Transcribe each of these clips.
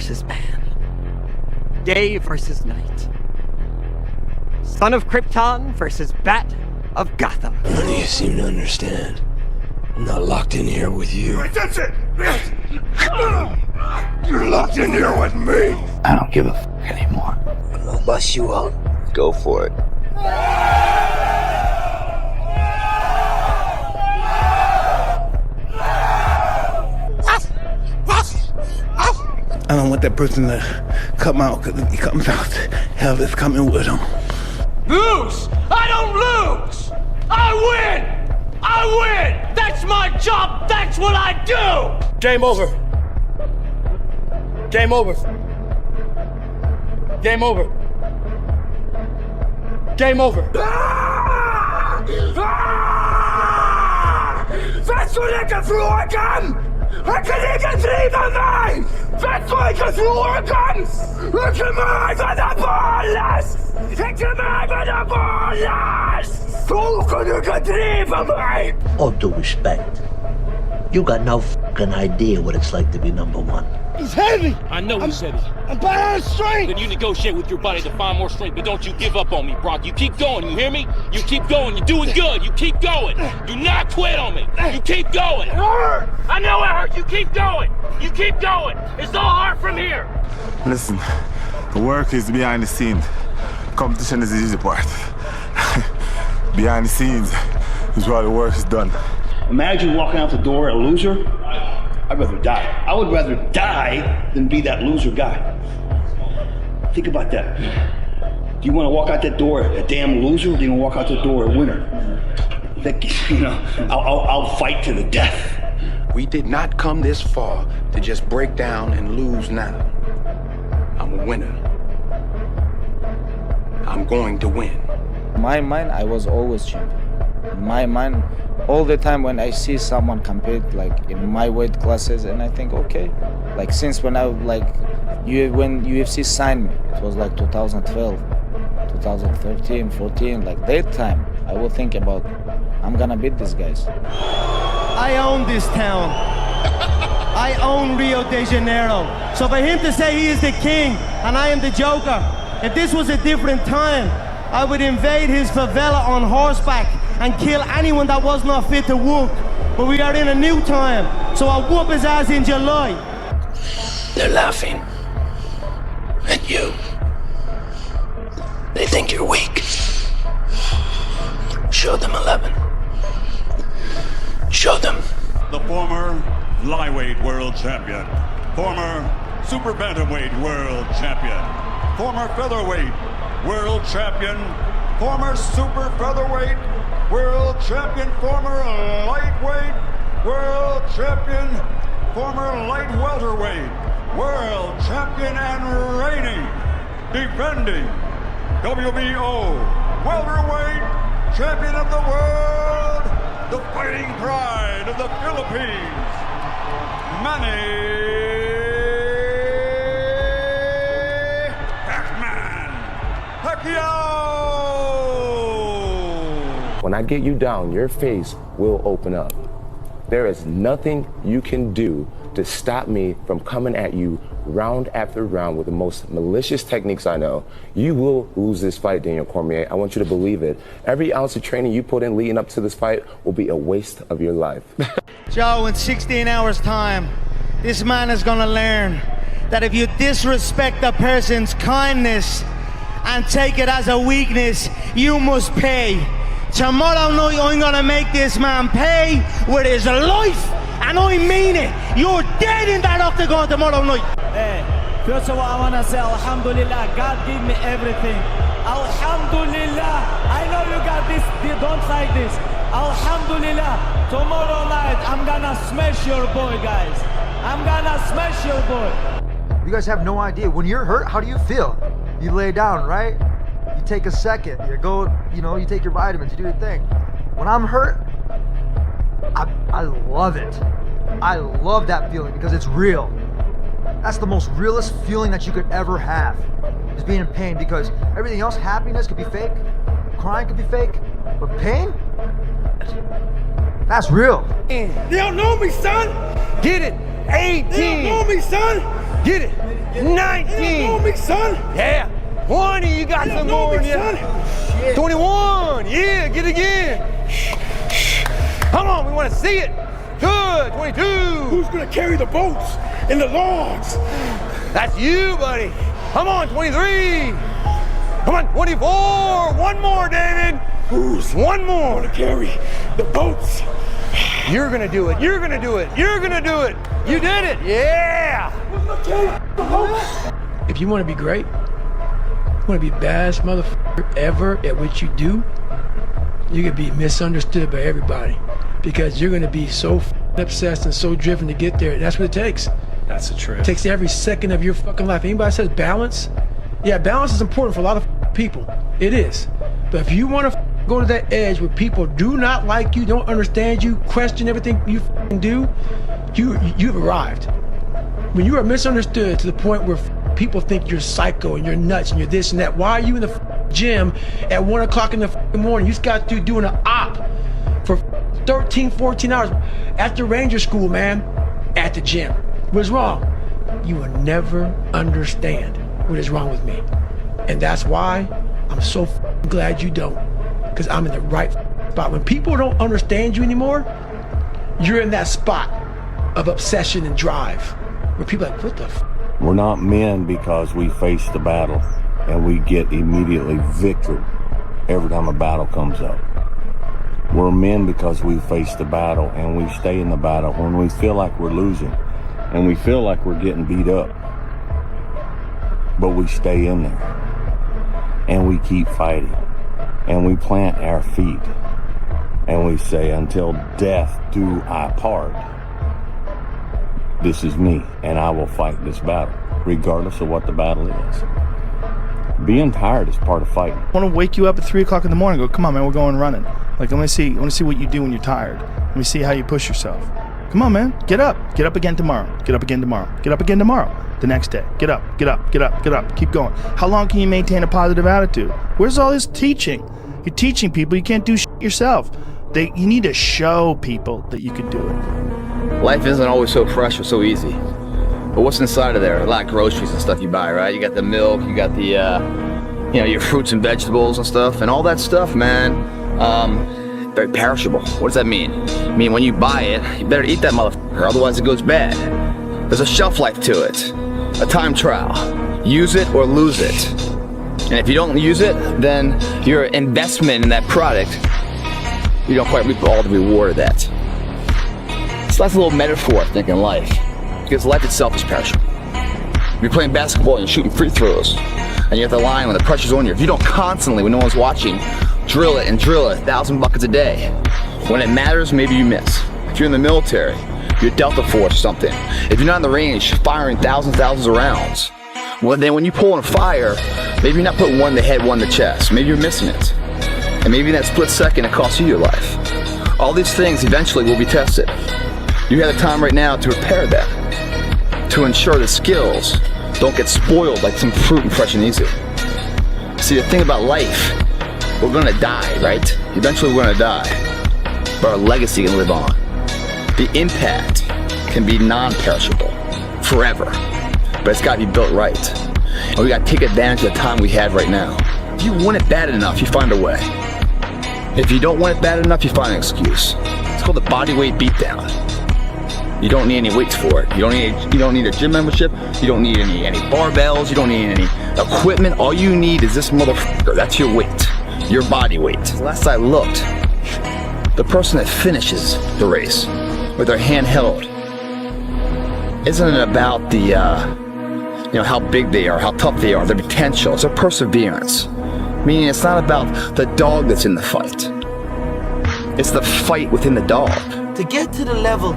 versus man. Day versus night. Son of Krypton versus Bat of Gotham. None of you seem to understand. I'm not locked in here with you. Wait, that's it! You're locked in here with me! I don't give a f anymore. I'm gonna bust you out. Go for it. I don't want that person to come out, because if he comes out, hell is coming with him. Lose! I don't lose! I win! I win! That's my job! That's what I do! Game over. Game over. Game over. Game over. Weißt du, lecker Flurgang! Ik kan niet getrieben zijn! Weißt du, ik kan Flurgang! Ik kan mij van de boneless! Ik kan mij van de boneless! Hoe kan je getrieben zijn? All due respect, you got no fucking idea what it's like to be number one. He's heavy! I know he's heavy. I'm bad at strength! Then you negotiate with your body to find more strength, but don't you give up on me, Brock. You keep going, you hear me? You keep going, you're doing good, you keep going. Do not quit on me. You keep going. It hurt! I know it hurt, you keep going. You keep going. It's all hard from here. Listen, the work is behind the scenes. Competition is the easy part. Behind the scenes is where the work is done. Imagine walking out the door a loser. I'd rather die. I would rather die than be that loser guy. Think about that. Do you want to walk out that door a damn loser, or do you want to walk out the door a winner? You know, I'll fight to the death. We did not come this far to just break down and lose now. I'm a winner. I'm going to win. In my mind, I was always champion. In my mind, all the time when I see someone compete like in my weight classes, and I think, okay, like since when I like when UFC signed me, it was like 2012, 2013, 14, like that time, I will think about I'm gonna beat these guys. I own this town. I own Rio de Janeiro. So for him to say he is the king and I am the joker, if this was a different time, I would invade his favela on horseback and kill anyone that was not fit to walk. But we are in a new time, so I'll whoop his ass in July. They're laughing at you. They think you're weak. Show them 11. Show them. The former flyweight world champion, former super bantamweight world champion, former featherweight world champion, former super featherweight world champion, former lightweight world champion, former light welterweight world champion, and reigning, defending WBO welterweight champion of the world, the fighting pride of the Philippines, Manny Pacquiao! When I get you down, your face will open up. There is nothing you can do to stop me from coming at you round after round with the most malicious techniques I know. You will lose this fight, Daniel Cormier. I want you to believe it. Every ounce of training you put in leading up to this fight will be a waste of your life. Joe, in 16 hours time, this man is gonna learn that if you disrespect a person's kindness and take it as a weakness, you must pay. Tomorrow night, I'm gonna make this man pay with his life, and I mean it. You're dead in that octagon tomorrow night. Hey, first of all, I wanna say Alhamdulillah, God gave me everything. Alhamdulillah, I know you got this, don't like this. Alhamdulillah, tomorrow night, I'm gonna smash your boy, guys. I'm gonna smash your boy. You guys have no idea. When you're hurt, how do you feel? You lay down, right? You take a second, you go, you take your vitamins, you do your thing. When I'm hurt, I love it. I love that feeling because it's real. That's the most realest feeling that you could ever have, is being in pain, because everything else, happiness could be fake, crying could be fake, but pain, that's real. They don't know me, son. Get it. 18. They don't know me, son. Get it. 19. On me, son. Yeah. 20. You got some more in you. 21. Yeah. Get it again. Come on. We want to see it. Good. 22. Who's gonna carry the boats and the logs? That's you, buddy. Come on. 23. Come on. 24. One more, David. Who's one more to carry the boats? You're gonna do it. You're gonna do it. You're gonna do it. You did it. Yeah. If you want to be great, you want to be the baddest motherfucker ever at what you do, you're gonna be misunderstood by everybody because you're gonna be so obsessed and so driven to get there. That's what it takes. That's the truth. It takes every second of your fucking life. Anybody says balance? Yeah, balance is important for a lot of people. It is. But if you want to go to that edge where people do not like you, don't understand you, question everything you do, you've arrived. When you are misunderstood to the point where people think you're psycho and you're nuts and you're this and that, why are you in the gym at 1 o'clock in the morning? You just got to doing an op for 13, 14 hours after Ranger School, man, at the gym. What's wrong? You will never understand what is wrong with me. And that's why I'm so glad you don't. Because I'm in the right spot. When people don't understand you anymore, you're in that spot of obsession and drive where people are like, what the f? We're not men because we face the battle and we get immediately victory every time a battle comes up. We're men because we face the battle and we stay in the battle when we feel like we're losing and we feel like we're getting beat up. But we stay in there and we keep fighting. And we plant our feet and we say, until death do I part. This is me and I will fight this battle, regardless of what the battle is. Being tired is part of fighting. I want to wake you up at 3 o'clock in the morning and go, come on, man, we're going running. Like, I want to see what you do when you're tired. Let me see how you push yourself. Come on, man, get up. Get up again tomorrow. Get up again tomorrow. Get up again tomorrow. The next day. Get up, get up, get up, get up. Keep going. How long can you maintain a positive attitude? Where's all this teaching? You're teaching people, you can't do shit yourself. You need to show people that you can do it. Life isn't always so fresh or so easy. But what's inside of there? A lot of groceries and stuff you buy, right? You got the milk, you got the, your fruits and vegetables and stuff. And all that stuff, man, very perishable. What does that mean? I mean, when you buy it, you better eat that motherfucker, otherwise it goes bad. There's a shelf life to it, a time trial. Use it or lose it. And if you don't use it, then your investment in that product, you don't quite reap all the reward of that. So that's a little metaphor, I think, in life. Because life itself is perishable. You're playing basketball and you're shooting free throws. And you're at the line when the pressure's on you. If you don't constantly, when no one's watching, drill it, 1,000 buckets a day. When it matters, maybe you miss. If you're in the military, you're Delta Force or something. If you're not in the range, firing thousands of rounds. Well, then when you pull on a fire, maybe you're not putting one in the head, one in the chest. Maybe you're missing it. And maybe in that split second, it costs you your life. All these things eventually will be tested. You have the time right now to prepare them, to ensure the skills don't get spoiled like some fruit and fresh and easy. See, the thing about life, we're gonna die, right? Eventually we're gonna die, but our legacy can live on. The impact can be non-perishable, forever. But it's gotta be built right. And we gotta take advantage of the time we have right now. If you want it bad enough, you find a way. If you don't want it bad enough, you find an excuse. It's called the body weight beatdown. You don't need any weights for it. You don't need a gym membership. You don't need any barbells. You don't need any equipment. All you need is this motherfucker. That's your weight. Your body weight. Last I looked, the person that finishes the race with their hand held isn't about the how big they are, how tough they are, their potential. It's a perseverance. Meaning it's not about the dog that's in the fight. It's the fight within the dog. To get to the level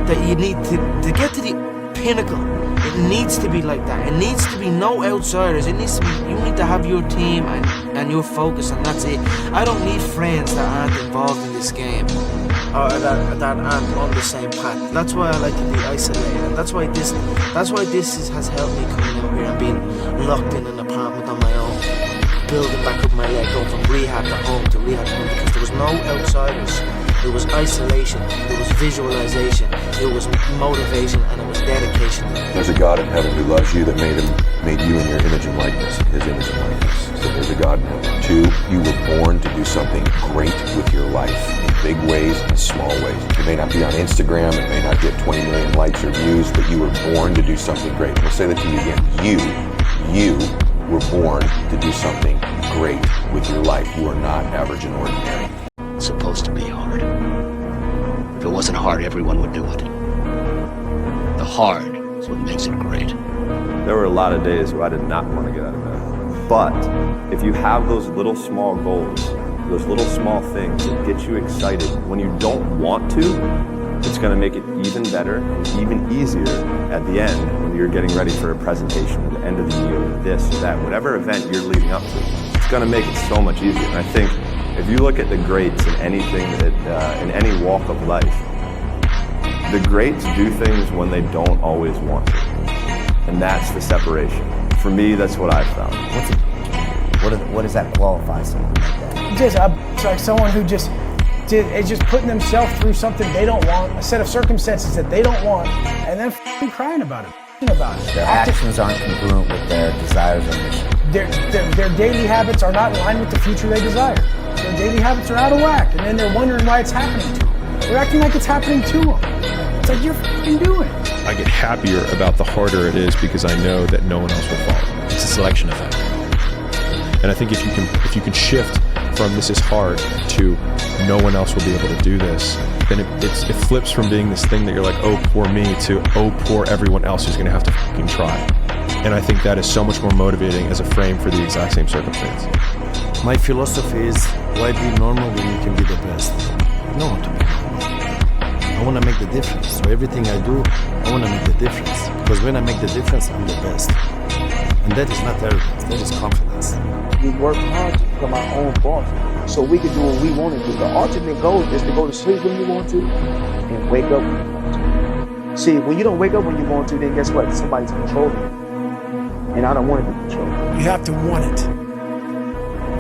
that you need to get to the pinnacle, it needs to be like that. It needs to be no outsiders. It needs to be, you need to have your team and your focus, and that's it. I don't need friends that aren't involved in this game or that aren't on the same path. That's why I like to be isolated, and that's why this has helped me coming out here and being locked in an apartment on my own, building back up my leg, going from rehab to home to rehab to home, because there was no outsiders. It was isolation, it was visualization, it was motivation, and it was dedication. There's a God in heaven who loves you, that made you in your image and likeness, his image and likeness. So there's a God in heaven. 2, you were born to do something great with your life in big ways and small ways. It may not be on Instagram, it may not get 20 million likes or views, but you were born to do something great. I'll say that to you again. You were born to do something great with your life. You are not average and ordinary. It's supposed to be hard. If it wasn't hard, everyone would do it. The hard is what makes it great. There were a lot of days where I did not want to get out of bed. But if you have those little small goals, those little small things that get you excited when you don't want to, it's going to make it even better and even easier at the end when you're getting ready for a presentation at the end of the year, or this or that, whatever event you're leading up to. It's going to make it so much easier. And I think if you look at the greats in anything that, in any walk of life, the greats do things when they don't always want to. And that's the separation. For me, that's what I've found. What does that qualify someone like that? It's like someone who just putting themselves through something they don't want, a set of circumstances that they don't want, and then crying about it. Their actions aren't congruent with their desires and mission. Their daily habits are not in line with the future they desire. Their daily habits are out of whack, and then they're wondering why it's happening to them. They're acting like it's happening to them. It's like, you're f***ing doing it. I get happier about the harder it is because I know that no one else will follow. It's a selection effect. And I think if you can shift from this is hard to no one else will be able to do this, then it flips from being this thing that you're like, oh, poor me, to oh, poor everyone else who's going to have to fucking try. And I think that is so much more motivating as a frame for the exact same circumstance. My philosophy is, why be normal when you can be the best? I don't want to be normal. I want to make the difference. So everything I do, I want to make the difference. Because when I make the difference, I'm the best. And that is not arrogance, that is confidence. We work hard to become our own boss, so we can do what we want to do. The ultimate goal is to go to sleep when you want to and wake up when you want to. See, when you don't wake up when you want to, then guess what? Somebody's controlling you. And I don't want to be controlled. You have to want it.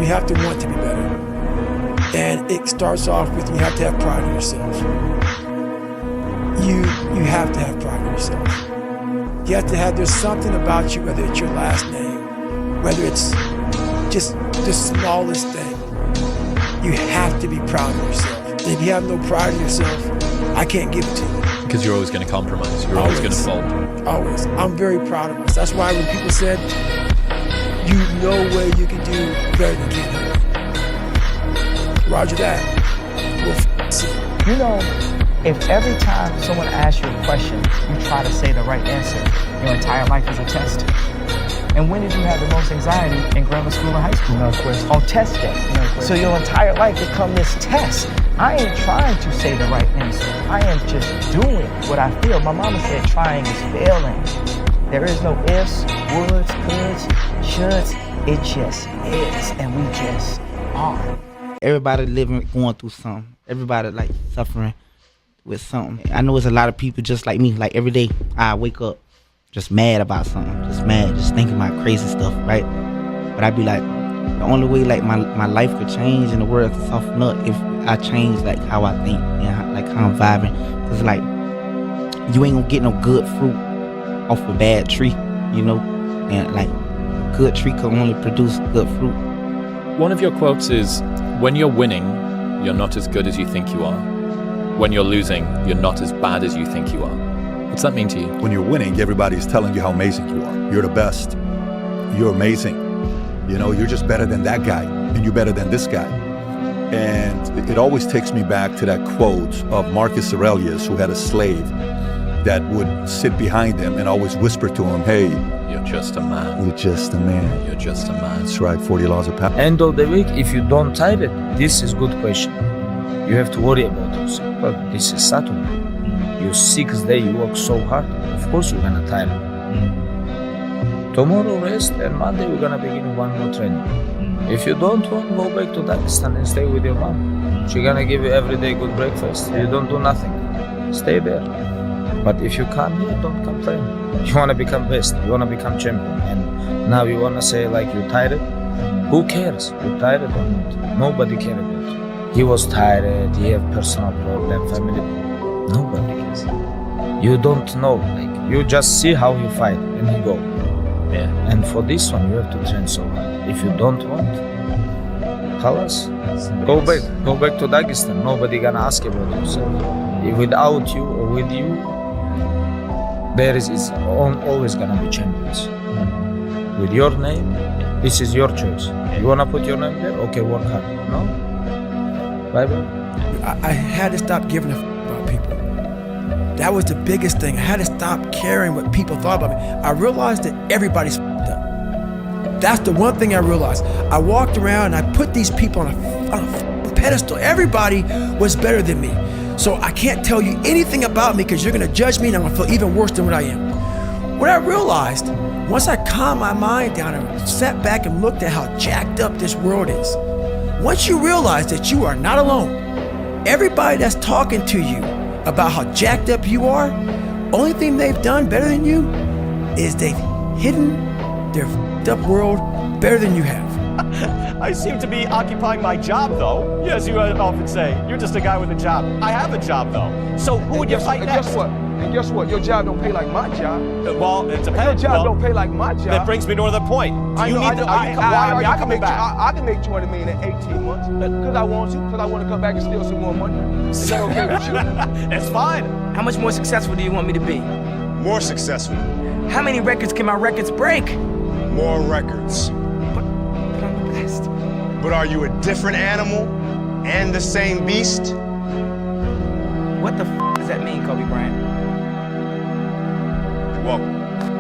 You have to want to be better. And it starts off with you have to have pride in yourself. You have to have pride in yourself. You have to have, there's something about you, whether it's your last name, whether it's just the smallest thing. You have to be proud of yourself. And if you have no pride in yourself, I can't give it to you. Because you're always going to compromise. You're always going to fold. Always. I'm very proud of us. That's why when people said, you know where you can do better than Keanu. Roger that. We'll see. You know, if every time someone asks you a question, you try to say the right answer, your entire life is a test. And when did you have the most anxiety? In grammar school and high school? No question. On test day. No question. So your entire life become this test. I ain't trying to say the right answer. I am just doing what I feel. My mama said trying is failing. There is no ifs, woulds, coulds, shoulds. It just is, and we just are. Everybody going through something. Everybody like suffering with something. I know it's a lot of people just like me. Like every day I wake up just mad about something, just mad, just thinking about crazy stuff, right? But I be like, the only way like my life could change and the world could soften up if I change like how I think and like how I'm vibing. Cause like you ain't gonna get no good fruit off a bad tree, you know? And like a good tree can only produce good fruit. One of your quotes is, when you're winning, you're not as good as you think you are. When you're losing, you're not as bad as you think you are. What's that mean to you? When you're winning, everybody's telling you how amazing you are. You're the best. You're amazing. You know, you're just better than that guy, and you're better than this guy. And it always takes me back to that quote of Marcus Aurelius, who had a slave that would sit behind him and always whisper to him, hey, you're just a man. You're just a man. You're just a man. That's right, 40 laws of power. End of the week, if you don't type it, this is good question. You have to worry about yourself. But this is Saturday. Your 6th day, you work so hard. Of course you're gonna tire. Tomorrow rest, and Monday we're gonna begin one more training. If you don't want, go back to Pakistan and stay with your mom. She's gonna give you every day good breakfast. You don't do nothing. Stay there. But if you come here, don't complain. You wanna become best. You wanna become champion. And now you wanna say like you're tired. Who cares? You're tired or not? Nobody cares about you. He was tired. He have personal problem, family. Nobody cares. You don't know. Like You just see how he fight and he go. Yeah. And for this one, you have to train so hard. If you don't want, halas, go back to Dagestan. Nobody gonna ask about yourself. Without you or with you, there is always gonna be champions. With your name, this is your choice. You wanna put your name there? Okay, work hard. No? Bye-bye. I had to stop giving a about people. That was the biggest thing. I had to stop caring what people thought about me. I realized that everybody's up. That's the one thing I realized. I walked around and I put these people on a pedestal. Everybody was better than me. So I can't tell you anything about me because you're gonna judge me and I'm gonna feel even worse than what I am. What I realized, once I calmed my mind down and sat back and looked at how jacked up this world is, once you realize that you are not alone, everybody that's talking to you about how jacked up you are, only thing they've done better than you is they've hidden their f***ed up world better than you have. I seem to be occupying my job, though. Yes, you often say, you're just a guy with a job. I have a job, though. So who would you fight next? And guess what? Your job don't pay like my job. Well, it depends. Your job don't pay like my job. That brings me to another point. Why are you coming back? I can make $20 million in 18 months because I want to. Because I want to come back and steal some more money. Is that okay with you? It's fine. How much more successful do you want me to be? More successful. How many records can my records break? More records. But I'm the best. But are you a different animal and the same beast? What the f does that mean, Kobe Bryant? Well,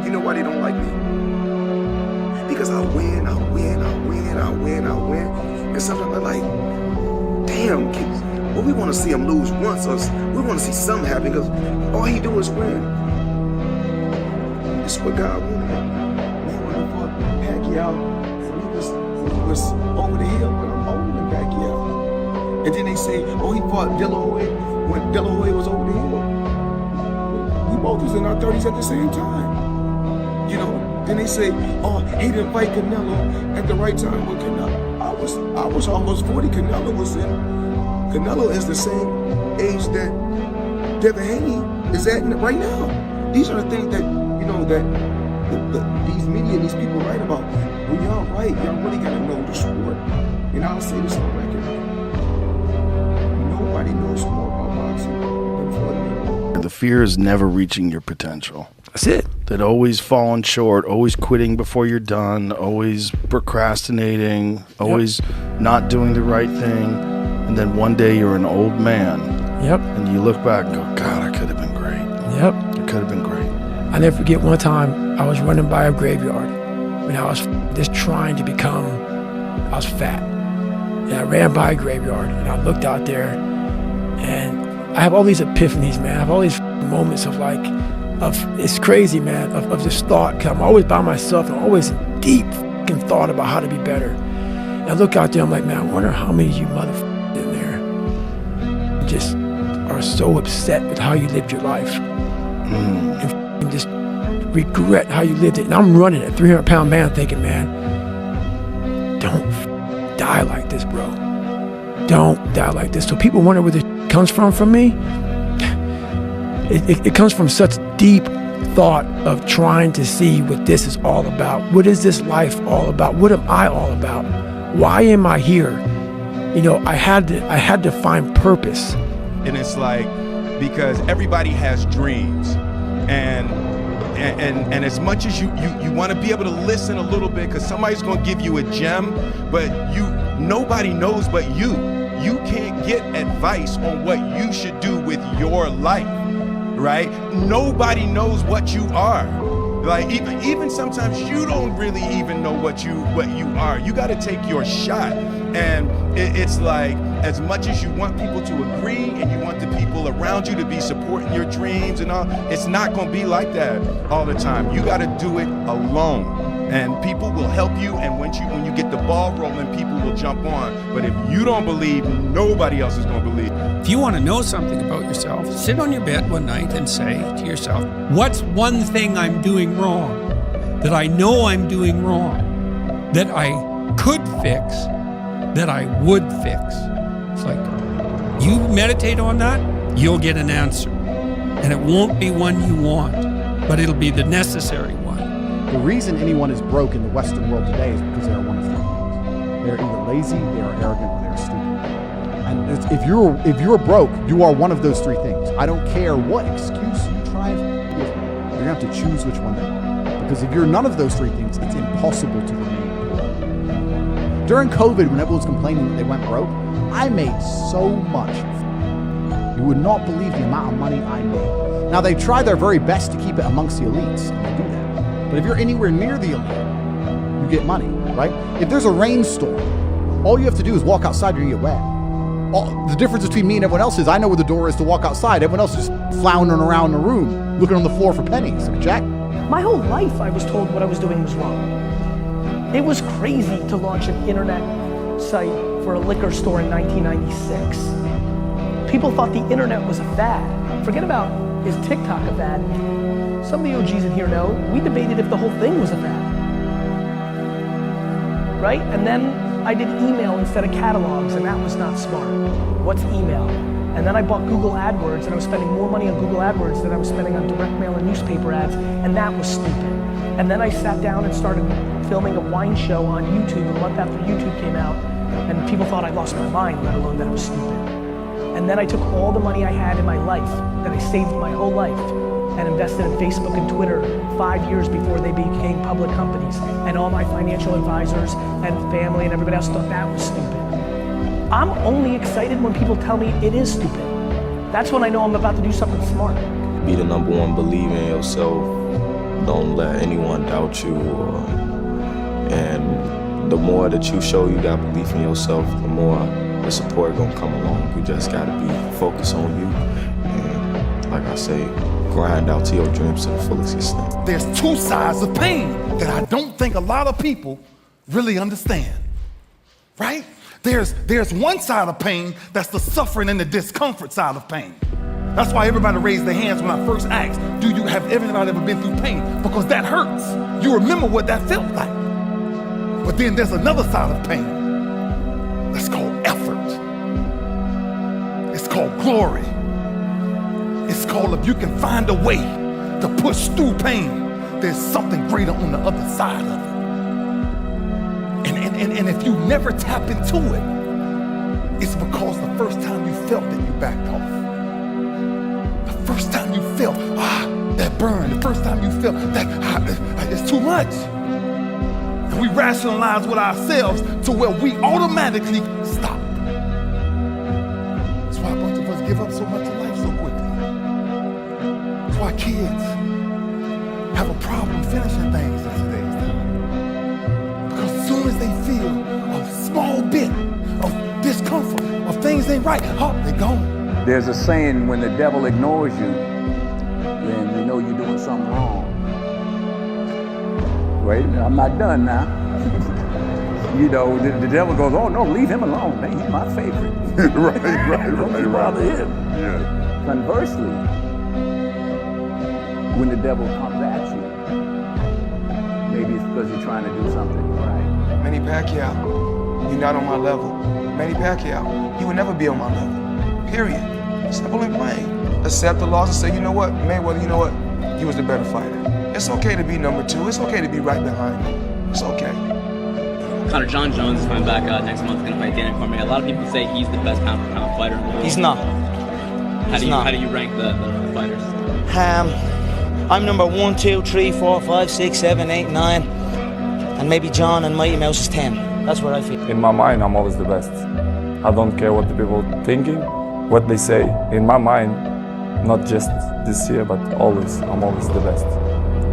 you know why they don't like me? Because I win. And sometimes I'm like, damn, well, we want to see him lose once, or we want to see something happen, because all he do is win. This is what God wanted. Mayweather fought Pacquiao, he was over the hill, but I'm older than Pacquiao. And then they say, oh, he fought De La Hoya when De La Hoya was over the hill. We both was in our 30s at the same time. You know, then they say, oh, he didn't fight Canelo at the right time with Canelo. I was almost 40. Canelo was in. Canelo is the same age that Devin Haney is at right now. These are the things that, you know, that these media, these people write about. When y'all write, y'all really gotta know the sport. And I'll say this on record. Nobody knows more about boxing than Floyd Mayweather. The fear is never reaching your potential. That's it. That always falling short, always quitting before you're done, always procrastinating, always not doing the right thing. And then one day you're an old man. Yep. And you look back and go, God, I could have been great. Yep. It could have been great. I never forget one time I was running by a graveyard when I was just trying to become, I was fat. And I ran by a graveyard and I looked out there and I have all these epiphanies, man. I have all these moments of like, it's crazy, man, of just thought. Cause I'm always by myself. I'm always in deep fucking thought about how to be better. And I look out there, I'm like, man, I wonder how many of you motherfuckers in there just are so upset with how you lived your life. And just regret how you lived it. And I'm running a 300-pound man thinking, man, don't die like this, bro. Don't die like this. So people wonder where this comes from me. It comes from such deep thought of trying to see what this is all about. What is this life all about? What am I all about? Why am I here? You know, I had to find purpose. And it's like, because everybody has dreams, and as much as you want to be able to listen a little bit, because somebody's going to give you a gem, but nobody knows but you. You can't get advice on what you should do with your life, right? Nobody knows what you are. Like even sometimes you don't really even know what you are. You got to take your shot. And it's like, as much as you want people to agree and you want the people around you to be supporting your dreams and all, it's not going to be like that all the time. You got to do it alone. And people will help you, and when you get the ball rolling, people will jump on. But if you don't believe, nobody else is going to believe. If you want to know something about yourself, sit on your bed one night and say to yourself, what's one thing I'm doing wrong, that I know I'm doing wrong, that I could fix, that I would fix? It's like, you meditate on that, you'll get an answer. And it won't be one you want. but it'll be the necessary one. The reason anyone is broke in the Western world today is because they are one of three things. They're either lazy, they are arrogant, or they're stupid. And if you're broke, you are one of those three things. I don't care what excuse you try and give me. You're gonna have to choose which one they are. Because if you're none of those three things, it's impossible to remain poor. During COVID, when everyone was complaining that they went broke, I made so much. You would not believe the amount of money I made. Now, they try their very best to keep it amongst the elites, and they do that. But if you're anywhere near the elite, you get money, right? If there's a rainstorm, all you have to do is walk outside, you're gonna get wet. The difference between me and everyone else is I know where the door is to walk outside. Everyone else is just floundering around the room, looking on the floor for pennies. Like, Jack? My whole life I was told what I was doing was wrong. It was crazy to launch an internet site for a liquor store in 1996. People thought the internet was a fad. Forget about, is TikTok a fad? Some of the OGs in here know, we debated if the whole thing was a fad. Right? And then I did email instead of catalogs, and that was not smart. What's email? And then I bought Google AdWords, and I was spending more money on Google AdWords than I was spending on direct mail and newspaper ads, and that was stupid. And then I sat down and started filming a wine show on YouTube a month after YouTube came out, and people thought I lost my mind, let alone that it was stupid. And then I took all the money I had in my life, that I saved my whole life, and invested in Facebook and Twitter 5 years before they became public companies. And all my financial advisors and family and everybody else thought that was stupid. I'm only excited when people tell me it is stupid. That's when I know I'm about to do something smart. Be the #1 believer in yourself. Don't let anyone doubt you. And the more that you show you got belief in yourself, the more the support gonna come along. You just gotta be focused on you. And like I say, grind out to your dreams to the fullest extent. There's two sides of pain that I don't think a lot of people really understand, right? There's one side of pain that's the suffering and the discomfort side of pain. That's why everybody raised their hands when I first asked, have everybody ever been through pain? Because that hurts. You remember what that felt like. But then there's another side of pain that's called effort. It's called glory. It's called if you can find a way to push through pain, there's something greater on the other side of it. And if you never tap into it, it's because the first time you felt it, you backed off. The first time you felt, that burn, the first time you felt that, it's too much. And we rationalize with ourselves to where we automatically stop. That's why a bunch of us give up so much in life so quickly. That's why kids have a problem finishing things in today's time. Because as soon as they feel a small bit of discomfort, of things ain't right, they're gone. There's a saying, when the devil ignores you, then you know you're doing something wrong. Wait a minute, I'm not done now. You know, the devil goes, oh no, leave him alone, man, he's my favorite. Don't bother him. Yeah. Conversely, when the devil comes at you, maybe it's because you're trying to do something right. Manny Pacquiao, you're not on my level. Manny Pacquiao, you would never be on my level. Period. Simple and plain. Accept the loss and say, you know what, Mayweather, you know what? You was the better fighter. It's okay to be #2. It's okay to be right behind me. It's okay. Jon Jones is coming back next month, going to fight Daniel Cormier. A lot of people say he's the best pound-for-pound fighter in the world. He's not. How do you rank the fighters? I'm number 1, 2, 3, 4, 5, 6, 7, 8, 9, and maybe John and Mighty Mouse is 10. That's what I feel. In my mind, I'm always the best. I don't care what the people are thinking, what they say. In my mind, not just this year, but always, I'm always the best.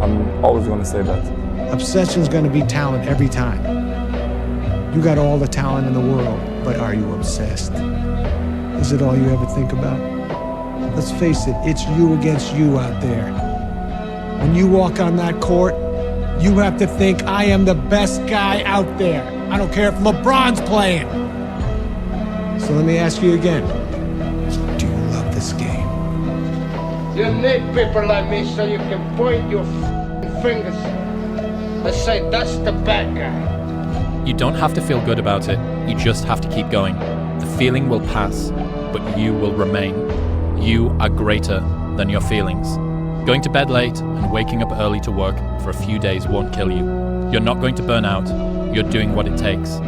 I'm always going to say that. Obsession's going to be talent every time. You got all the talent in the world, but are you obsessed? Is it all you ever think about? Let's face it, it's you against you out there. When you walk on that court, you have to think, I am the best guy out there. I don't care if LeBron's playing. So let me ask you again, do you love this game? You need people like me so you can point your fingers and say, that's the bad guy. You don't have to feel good about it, you just have to keep going. The feeling will pass, but you will remain. You are greater than your feelings. Going to bed late and waking up early to work for a few days won't kill you. You're not going to burn out. You're doing what it takes.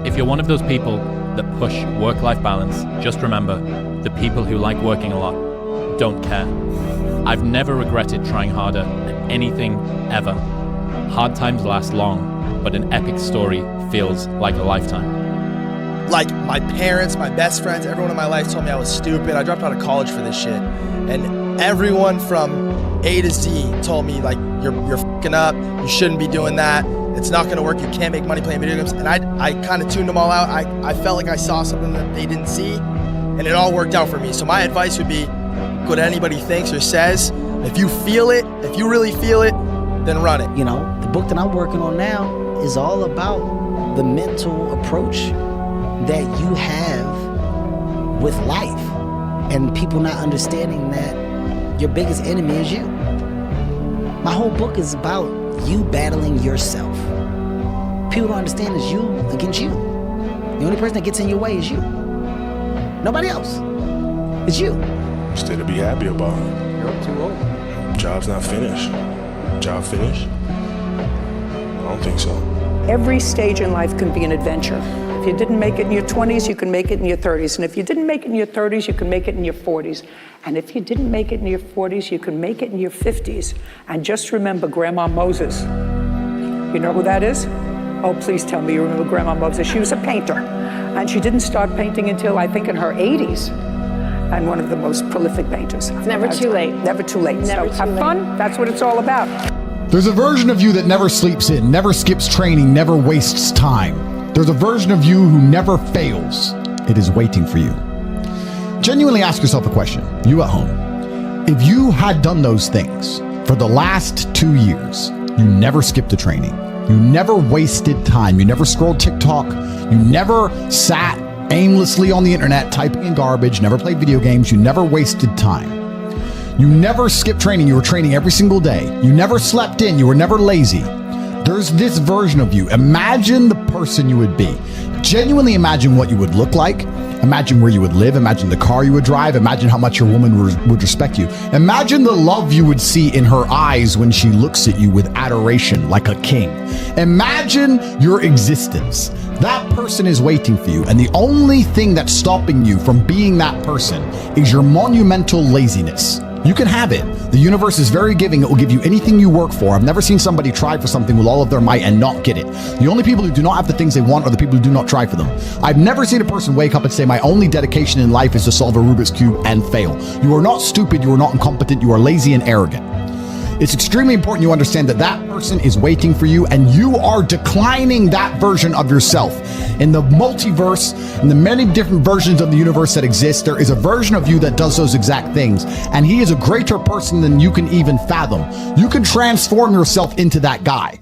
If you're one of those people that push work-life balance, just remember, the people who like working a lot don't care. I've never regretted trying harder at anything ever. Hard times last long, but an epic story feels like a lifetime. Like my parents, my best friends, everyone in my life told me I was stupid. I dropped out of college for this shit. And everyone from A to Z told me like, you're fucking up, you shouldn't be doing that. It's not gonna work, you can't make money playing video games. And I kind of tuned them all out. I felt like I saw something that they didn't see, and it all worked out for me. So my advice would be, what anybody thinks or says, if you feel it, if you really feel it, then run it. You know, the book that I'm working on now is all about the mental approach that you have with life, and people not understanding that your biggest enemy is you. My whole book is about you battling yourself. People don't understand it's you against you. The only person that gets in your way is you. Nobody else. It's you. Still to be happy about it. You're too old. Job's not finished. Job finished? I don't think so. Every stage in life can be an adventure. If you didn't make it in your 20s, you can make it in your 30s. And if you didn't make it in your 30s, you can make it in your 40s. And if you didn't make it in your 40s, you can make it in your 50s. And just remember Grandma Moses. You know who that is? Oh, please tell me you remember Grandma Moses. She was a painter. And she didn't start painting until, I think, in her 80s. And one of the most prolific painters. It's never too late. Never too late. Never so too have late. fun. That's what it's all about. There's a version of you that never sleeps in, never skips training, never wastes time. There's a version of you who never fails. It is waiting for you. Genuinely ask yourself a question, you at home. If you had done those things for the last 2 years, you never skipped a training, you never wasted time, you never scrolled TikTok, you never sat aimlessly on the internet typing in garbage, never played video games, you never wasted time. You never skipped training, you were training every single day. You never slept in, you were never lazy. There's this version of you. Imagine the person you would be. Genuinely imagine what you would look like. Imagine where you would live. Imagine the car you would drive. Imagine how much your woman would respect you. Imagine the love you would see in her eyes when she looks at you with adoration like a king. Imagine your existence. That person is waiting for you, and the only thing that's stopping you from being that person is your monumental laziness. You can have it. The universe is very giving. It will give you anything you work for. I've never seen somebody try for something with all of their might and not get it. The only people who do not have the things they want are the people who do not try for them. I've never seen a person wake up and say, my only dedication in life is to solve a Rubik's Cube and fail. You are not stupid. You are not incompetent. You are lazy and arrogant. It's extremely important you understand that that person is waiting for you, and you are declining that version of yourself. In the multiverse, in the many different versions of the universe that exist, there is a version of you that does those exact things, and he is a greater person than you can even fathom. You can transform yourself into that guy.